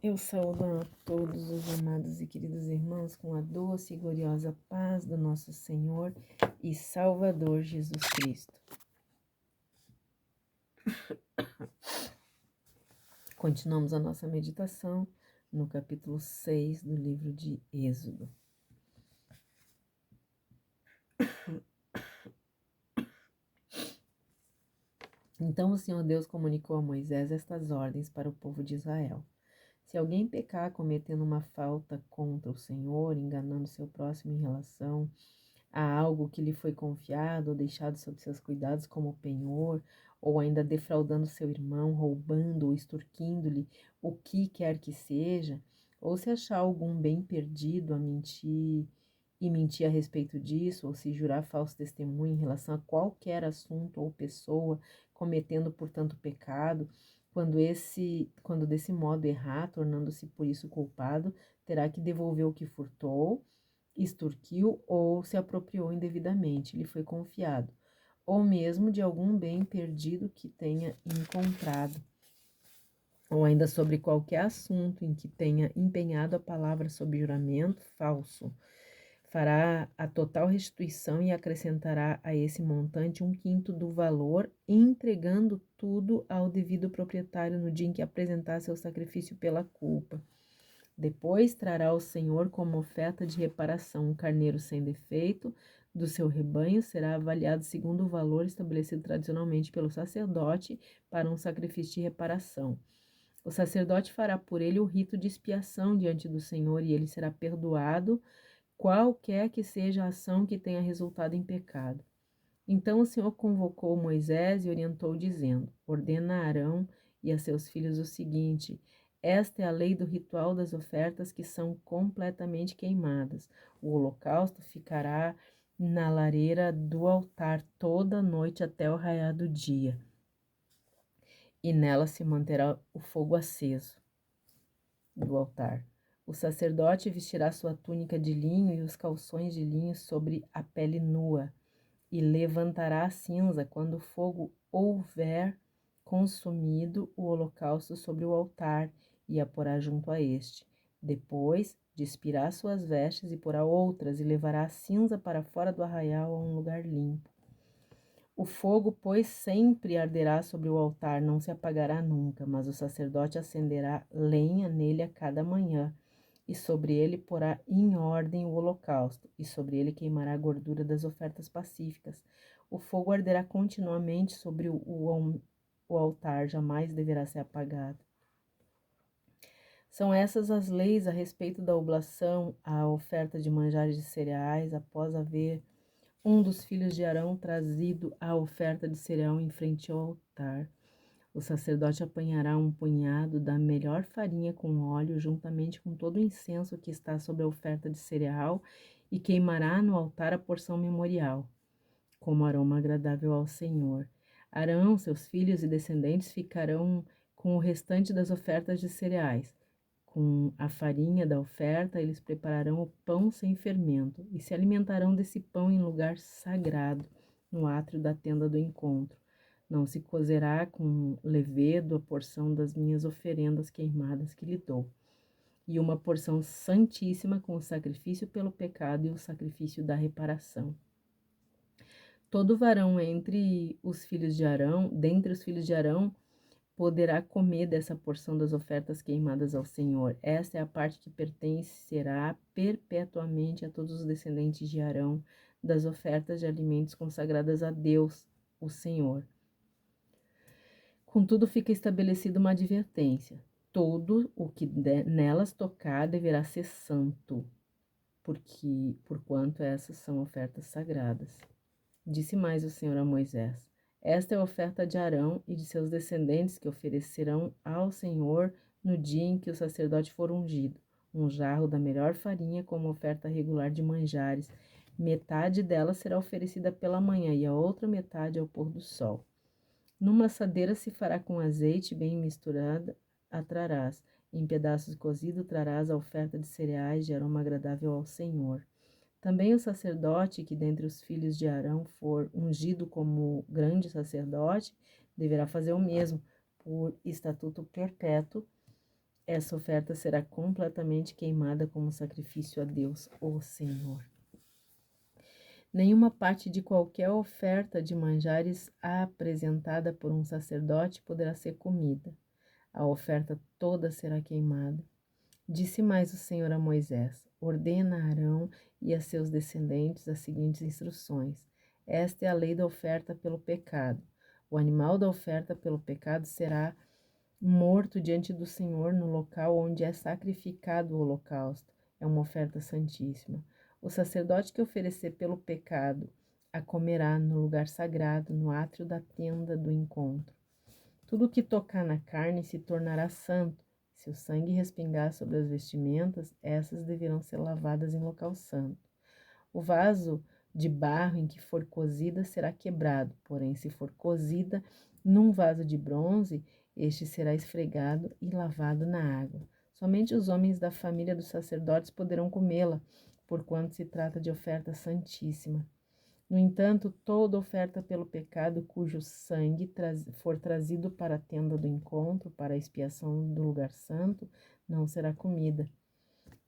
Eu saúdo a todos os amados e queridos irmãos com a doce e gloriosa paz do nosso Senhor e Salvador Jesus Cristo. Continuamos a nossa meditação no capítulo 6 do livro de Êxodo. Então o Senhor Deus comunicou a Moisés estas ordens para o povo de Israel. Se alguém pecar cometendo uma falta contra o Senhor, enganando seu próximo em relação a algo que lhe foi confiado ou deixado sob seus cuidados como penhor, ou ainda defraudando seu irmão, roubando ou extorquindo-lhe o que quer que seja, ou se achar algum bem perdido mentir a respeito disso, ou se jurar falso testemunho em relação a qualquer assunto ou pessoa, cometendo, portanto, pecado, quando desse modo errar, tornando-se por isso culpado, terá que devolver o que furtou, extorquiu ou se apropriou indevidamente, lhe foi confiado, ou mesmo de algum bem perdido que tenha encontrado, ou ainda sobre qualquer assunto em que tenha empenhado a palavra sob juramento falso. Fará a total restituição e acrescentará a esse montante 1/5 do valor, entregando tudo ao devido proprietário no dia em que apresentar seu sacrifício pela culpa. Depois trará ao Senhor como oferta de reparação um carneiro sem defeito do seu rebanho, será avaliado segundo o valor estabelecido tradicionalmente pelo sacerdote para um sacrifício de reparação. O sacerdote fará por ele o rito de expiação diante do Senhor e ele será perdoado, qualquer que seja a ação que tenha resultado em pecado. Então o Senhor convocou Moisés e orientou, dizendo: ordena a Arão e a seus filhos o seguinte: esta é a lei do ritual das ofertas que são completamente queimadas. O holocausto ficará na lareira do altar toda a noite até o raiar do dia, e nela se manterá o fogo aceso do altar. O sacerdote vestirá sua túnica de linho e os calções de linho sobre a pele nua, e levantará a cinza quando o fogo houver consumido o holocausto sobre o altar, e a porá junto a este. Depois despirá suas vestes e porá outras, e levará a cinza para fora do arraial a um lugar limpo. O fogo, pois, sempre arderá sobre o altar, não se apagará nunca, mas o sacerdote acenderá lenha nele a cada manhã, e sobre ele porá em ordem o holocausto, e sobre ele queimará a gordura das ofertas pacíficas. O fogo arderá continuamente sobre o altar, jamais deverá ser apagado. São essas as leis a respeito da oblação, a oferta de manjares de cereais, após haver um dos filhos de Arão trazido a oferta de cereal em frente ao altar. O sacerdote apanhará um punhado da melhor farinha com óleo, juntamente com todo o incenso que está sobre a oferta de cereal, e queimará no altar a porção memorial, como aroma agradável ao Senhor. Arão, seus filhos e descendentes ficarão com o restante das ofertas de cereais. Com a farinha da oferta, eles prepararão o pão sem fermento e se alimentarão desse pão em lugar sagrado, no átrio da tenda do encontro. Não se cozerá com levedo a porção das minhas oferendas queimadas que lhe dou, e uma porção santíssima com o sacrifício pelo pecado e o sacrifício da reparação. Todo varão dentre os filhos de Arão, poderá comer dessa porção das ofertas queimadas ao Senhor. Esta é a parte que pertencerá perpetuamente a todos os descendentes de Arão, das ofertas de alimentos consagradas a Deus, o Senhor. Contudo, fica estabelecida uma advertência: todo o que nelas tocar deverá ser santo, porquanto essas são ofertas sagradas. Disse mais o Senhor a Moisés: esta é a oferta de Arão e de seus descendentes que oferecerão ao Senhor no dia em que o sacerdote for ungido: um jarro da melhor farinha como oferta regular de manjares. Metade dela será oferecida pela manhã e a outra metade ao pôr do sol. Numa assadeira se fará com azeite bem misturada, a trarás. Em pedaços cozidos trarás a oferta de cereais de aroma agradável ao Senhor. Também o sacerdote que dentre os filhos de Arão for ungido como grande sacerdote, deverá fazer o mesmo, por estatuto perpétuo. essa oferta será completamente queimada como sacrifício a Deus, o Senhor. Nenhuma parte de qualquer oferta de manjares apresentada por um sacerdote poderá ser comida. A oferta toda será queimada. Disse mais o Senhor a Moisés: ordena a Arão e a seus descendentes as seguintes instruções. Esta é a lei da oferta pelo pecado. O animal da oferta pelo pecado será morto diante do Senhor no local onde é sacrificado o holocausto. É uma oferta santíssima. O sacerdote que oferecer pelo pecado a comerá no lugar sagrado, no átrio da tenda do encontro. Tudo que tocar na carne se tornará santo. Se o sangue respingar sobre as vestimentas, essas deverão ser lavadas em local santo. O vaso de barro em que for cozida será quebrado, porém, se for cozida num vaso de bronze, este será esfregado e lavado na água. Somente os homens da família dos sacerdotes poderão comê-la, porquanto se trata de oferta santíssima. No entanto, toda oferta pelo pecado cujo sangue for trazido para a tenda do encontro, para a expiação do lugar santo, não será comida.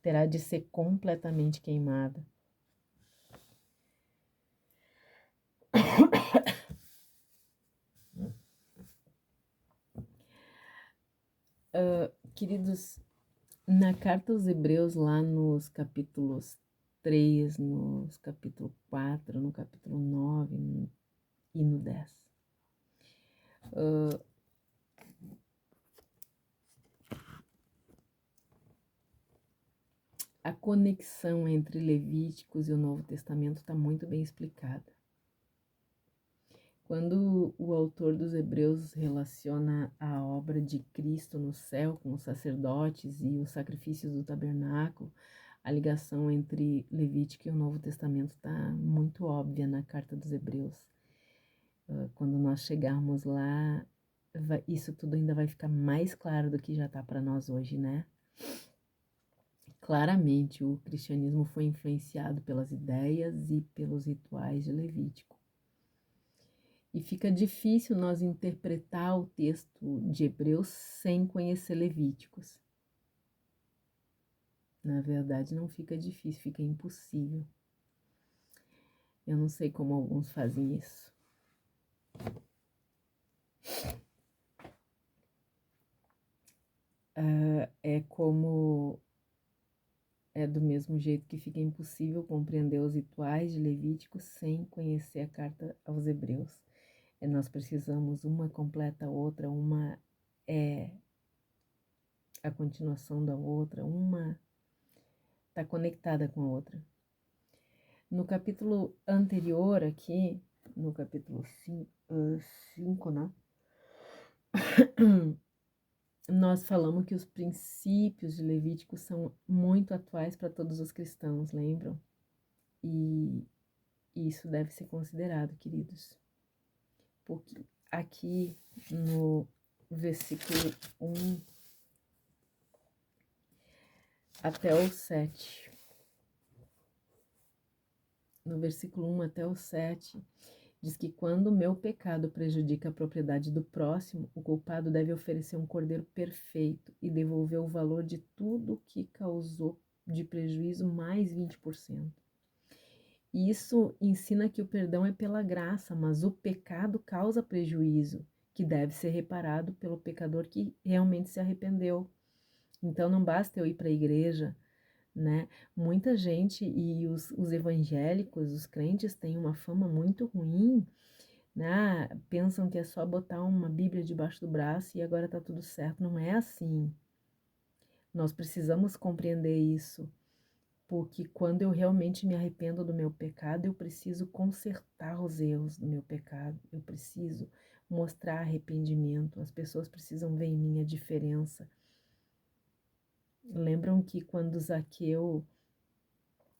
Terá de ser completamente queimada. Queridos, na carta aos Hebreus, lá nos capítulos 3, nos capítulo 4, no capítulo 9 e no 10. A conexão entre Levíticos e o Novo Testamento está muito bem explicada. Quando o autor dos Hebreus relaciona a obra de Cristo no céu com os sacerdotes e os sacrifícios do tabernáculo, a ligação entre Levítico e o Novo Testamento está muito óbvia na carta dos Hebreus. Quando nós chegarmos lá, isso tudo ainda vai ficar mais claro do que já está para nós hoje, né? Claramente, o cristianismo foi influenciado pelas ideias e pelos rituais de Levítico. E fica difícil nós interpretar o texto de Hebreus sem conhecer Levíticos. Na verdade, não fica difícil, fica impossível. Eu não sei como alguns fazem isso. É do mesmo jeito que fica impossível compreender os rituais de Levítico sem conhecer a carta aos Hebreus. Nós precisamos, uma completa a outra, uma é a continuação da outra, uma está conectada com a outra. No capítulo anterior aqui, no capítulo 5, né? Nós falamos que os princípios de Levítico são muito atuais para todos os cristãos, lembram? E isso deve ser considerado, queridos. Porque aqui no versículo 1 até o 7, no versículo 1 até o 7, diz que quando o meu pecado prejudica a propriedade do próximo, o culpado deve oferecer um cordeiro perfeito e devolver o valor de tudo que causou de prejuízo mais 20%. Isso ensina que o perdão é pela graça, mas o pecado causa prejuízo, que deve ser reparado pelo pecador que realmente se arrependeu. Então não basta eu ir para a igreja, né? Muita gente e os evangélicos, os crentes têm uma fama muito ruim, né? Pensam que é só botar uma Bíblia debaixo do braço e agora tá tudo certo. Não é assim. Nós precisamos compreender isso, porque quando eu realmente me arrependo do meu pecado, eu preciso consertar os erros do meu pecado, eu preciso mostrar arrependimento, as pessoas precisam ver em mim a diferença. Lembram que quando Zaqueu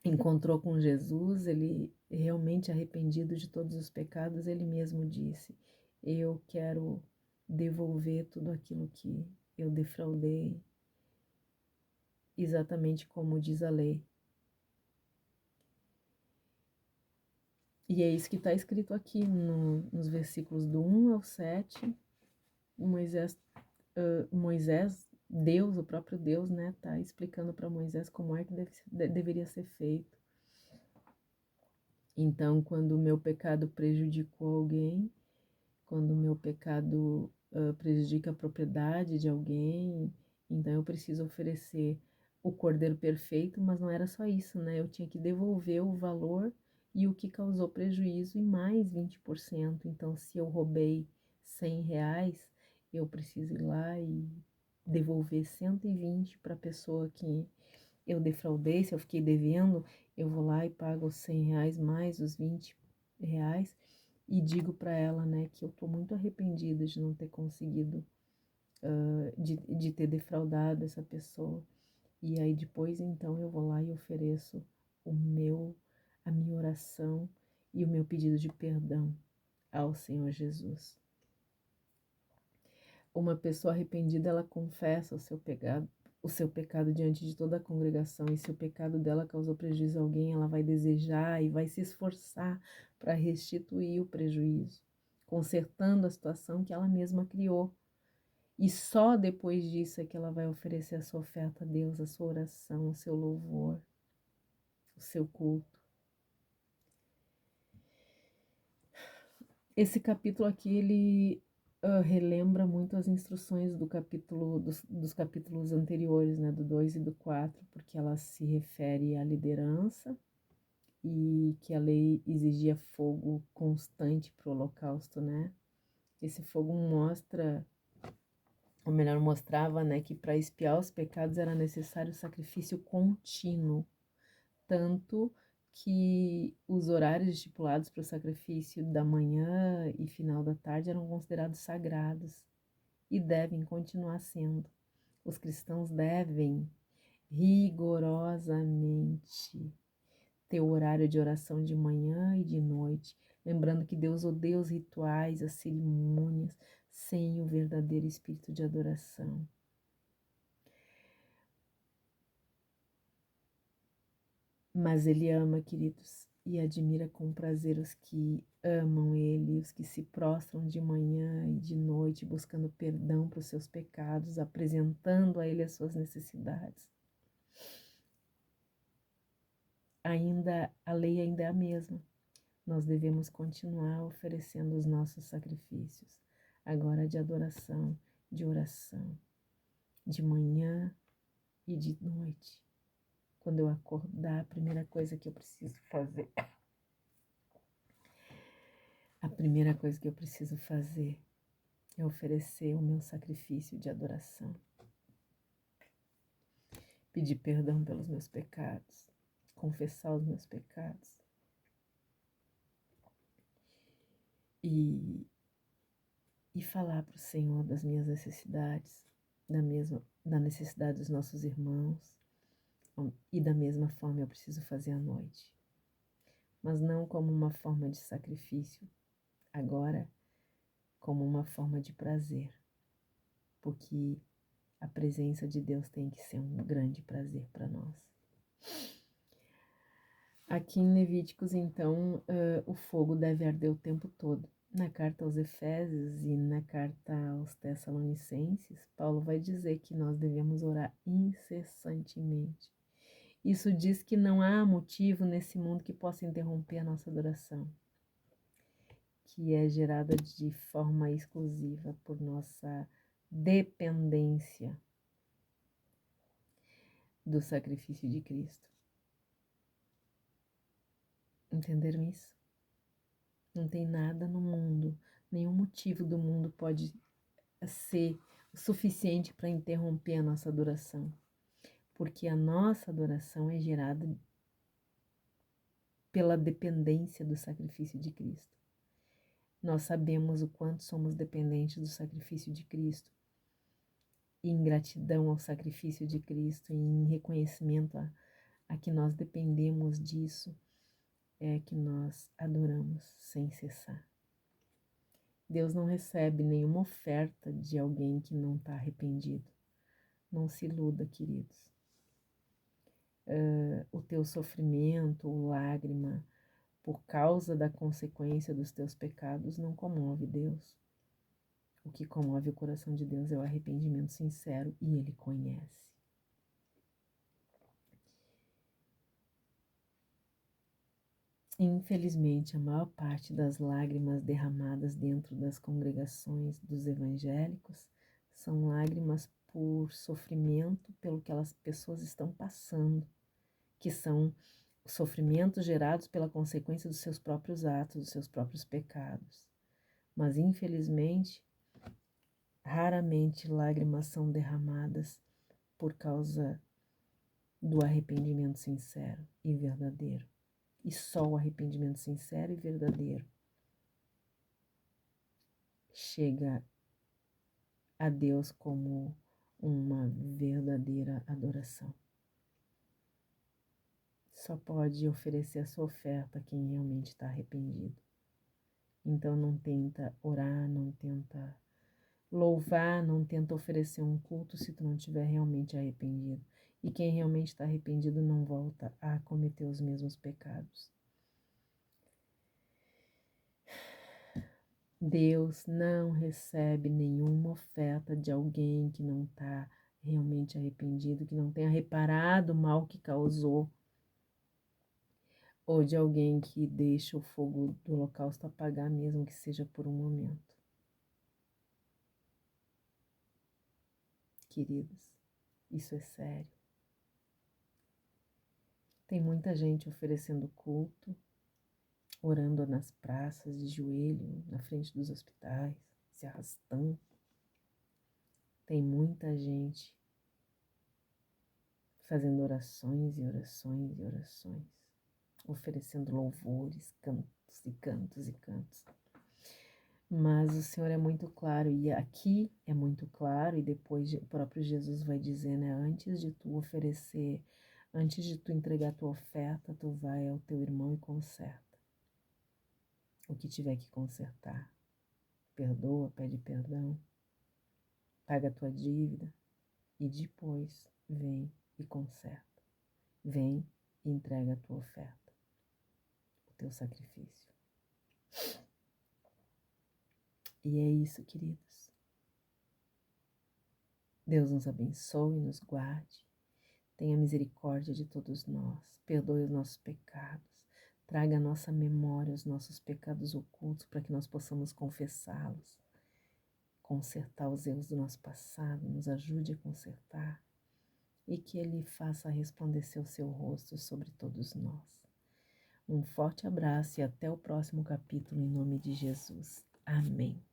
encontrou com Jesus, ele realmente arrependido de todos os pecados, ele mesmo disse: eu quero devolver tudo aquilo que eu defraudei, exatamente como diz a lei. E é isso que está escrito aqui nos versículos do 1 ao 7. Moisés Deus, o próprio Deus, né, tá explicando para Moisés como é que deveria ser feito. Então, quando o meu pecado prejudicou alguém, quando o meu pecado prejudica a propriedade de alguém, então eu preciso oferecer o cordeiro perfeito, mas não era só isso, né? Eu tinha que devolver o valor e o que causou prejuízo em mais 20%. Então, se eu roubei R$ 100, eu preciso ir lá e devolver 120 para a pessoa que eu defraudei. Se eu fiquei devendo, eu vou lá e pago os R$ 100 mais os R$ 20 e digo para ela, né, que eu estou muito arrependida de não ter conseguido, de ter defraudado essa pessoa. E aí depois, então, eu vou lá e ofereço a minha oração e o meu pedido de perdão ao Senhor Jesus. Uma pessoa arrependida, ela confessa o seu pecado diante de toda a congregação, e se o pecado dela causou prejuízo a alguém, ela vai desejar e vai se esforçar para restituir o prejuízo, consertando a situação que ela mesma criou. E só depois disso é que ela vai oferecer a sua oferta a Deus, a sua oração, o seu louvor, o seu culto. Esse capítulo aqui, ele relembra muito as instruções dos capítulos anteriores, né, do 2 e do 4, porque ela se refere à liderança e que a lei exigia fogo constante para o holocausto, né? Esse fogo mostrava, né, que para expiar os pecados era necessário sacrifício contínuo, tanto que os horários estipulados para o sacrifício da manhã e final da tarde eram considerados sagrados e devem continuar sendo. Os cristãos devem rigorosamente ter o horário de oração de manhã e de noite, lembrando que Deus odeia os rituais, as cerimônias, sem o verdadeiro espírito de adoração. Mas Ele ama, queridos, e admira com prazer os que amam Ele, os que se prostram de manhã e de noite, buscando perdão para os seus pecados, apresentando a Ele as suas necessidades. A lei ainda é a mesma. Nós devemos continuar oferecendo os nossos sacrifícios, agora de adoração, de oração, de manhã e de noite. Quando eu acordar, a primeira coisa que eu preciso fazer é oferecer o meu sacrifício de adoração. Pedir perdão pelos meus pecados, confessar os meus pecados. E falar para o Senhor das minhas necessidades, da necessidade dos nossos irmãos. E da mesma forma eu preciso fazer à noite. Mas não como uma forma de sacrifício, agora como uma forma de prazer. Porque a presença de Deus tem que ser um grande prazer para nós. Aqui em Levíticos, então, o fogo deve arder o tempo todo. Na carta aos Efésios e na carta aos Tessalonicenses, Paulo vai dizer que nós devemos orar incessantemente. Isso diz que não há motivo nesse mundo que possa interromper a nossa adoração, que é gerada de forma exclusiva por nossa dependência do sacrifício de Cristo. Entenderam isso? Não tem nada no mundo, nenhum motivo do mundo pode ser o suficiente para interromper a nossa adoração, porque a nossa adoração é gerada pela dependência do sacrifício de Cristo. Nós sabemos o quanto somos dependentes do sacrifício de Cristo. E em gratidão ao sacrifício de Cristo, e em reconhecimento a que nós dependemos disso, é que nós adoramos sem cessar. Deus não recebe nenhuma oferta de alguém que não está arrependido. Não se iluda, queridos. O teu sofrimento ou lágrima por causa da consequência dos teus pecados não comove Deus. O que comove o coração de Deus é o arrependimento sincero e Ele conhece. Infelizmente, a maior parte das lágrimas derramadas dentro das congregações dos evangélicos são lágrimas por sofrimento pelo que as pessoas estão passando, que são sofrimentos gerados pela consequência dos seus próprios atos, dos seus próprios pecados. Mas, infelizmente, raramente lágrimas são derramadas por causa do arrependimento sincero e verdadeiro. E só o arrependimento sincero e verdadeiro chega a Deus como uma verdadeira adoração. Só pode oferecer a sua oferta quem realmente está arrependido. Então não tenta orar, não tenta louvar, não tenta oferecer um culto se tu não estiver realmente arrependido. E quem realmente está arrependido não volta a cometer os mesmos pecados. Deus não recebe nenhuma oferta de alguém que não está realmente arrependido, que não tenha reparado o mal que causou, ou de alguém que deixa o fogo do holocausto apagar, mesmo que seja por um momento. Queridos, isso é sério. Tem muita gente oferecendo culto, orando nas praças, de joelho, na frente dos hospitais, se arrastando. Tem muita gente fazendo orações e orações e orações, oferecendo louvores, cantos e cantos e cantos. Mas o Senhor é muito claro, e aqui é muito claro, e depois o próprio Jesus vai dizer, né? Antes de tu oferecer, antes de tu entregar tua oferta, tu vai ao teu irmão e conserta o que tiver que consertar. Perdoa, pede perdão, paga a tua dívida e depois vem e conserta. Vem e entrega a tua oferta, o teu sacrifício. E é isso, queridos. Deus nos abençoe, nos guarde, tenha misericórdia de todos nós, perdoe os nossos pecados, traga à nossa memória os nossos pecados ocultos para que nós possamos confessá-los, consertar os erros do nosso passado, nos ajude a consertar e que Ele faça resplandecer o seu rosto sobre todos nós. Um forte abraço e até o próximo capítulo em nome de Jesus. Amém.